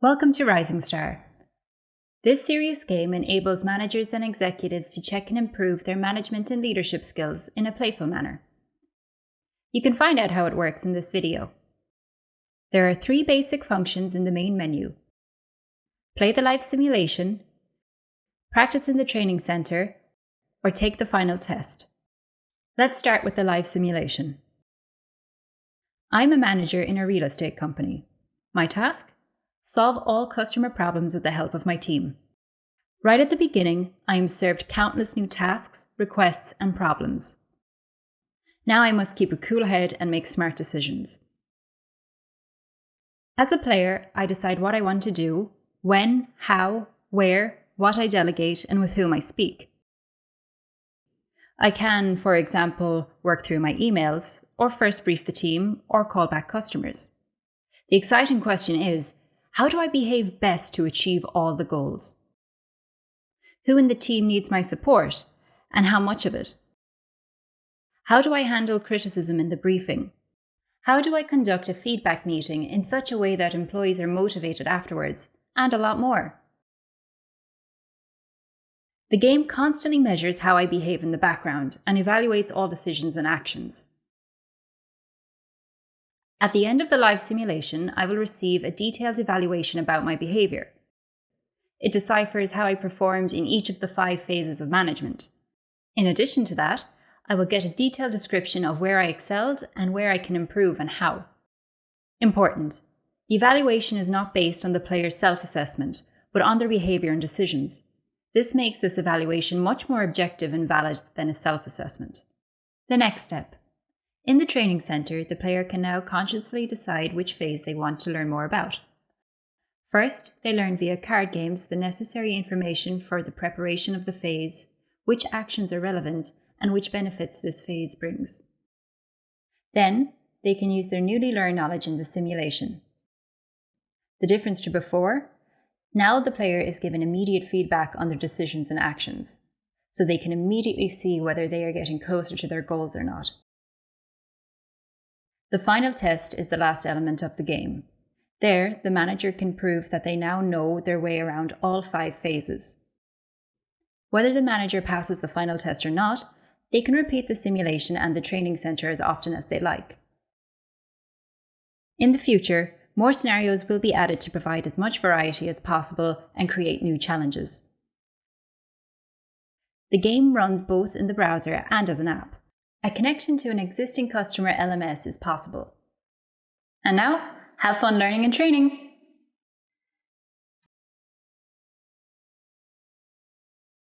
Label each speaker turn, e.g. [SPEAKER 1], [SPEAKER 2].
[SPEAKER 1] Welcome to Rising Star. This serious game enables managers and executives to check and improve their management and leadership skills in a playful manner. You can find out how it works in this video. There are 3 basic functions in the main menu: play the live simulation, practice in the training center, or take the final test. Let's start with the live simulation. I'm a manager in a real estate company. My task? Solve all customer problems with the help of my team. Right at the beginning, I am served countless new tasks, requests, and problems. Now I must keep a cool head and make smart decisions. As a player, I decide what I want to do, when, how, where, what I delegate, and with whom I speak. I can, for example, work through my emails, or first brief the team, or call back customers. The exciting question is, how do I behave best to achieve all the goals? Who in the team needs my support, and how much of it? How do I handle criticism in the briefing? How do I conduct a feedback meeting in such a way that employees are motivated afterwards, and a lot more? The game constantly measures how I behave in the background and evaluates all decisions and actions. At the end of the live simulation, I will receive a detailed evaluation about my behavior. It deciphers how I performed in each of the 5 phases of management. In addition to that, I will get a detailed description of where I excelled and where I can improve and how. Important: the evaluation is not based on the player's self-assessment, but on their behavior and decisions. This makes this evaluation much more objective and valid than a self-assessment. The next step. In the training center, the player can now consciously decide which phase they want to learn more about. First, they learn via card games the necessary information for the preparation of the phase, which actions are relevant, and which benefits this phase brings. Then, they can use their newly learned knowledge in the simulation. The difference to before? Now the player is given immediate feedback on their decisions and actions, so they can immediately see whether they are getting closer to their goals or not. The final test is the last element of the game. There, the manager can prove that they now know their way around all 5 phases. Whether the manager passes the final test or not, they can repeat the simulation and the training center as often as they like. In the future, more scenarios will be added to provide as much variety as possible and create new challenges. The game runs both in the browser and as an app. A connection to an existing customer LMS is possible. And now, have fun learning and training!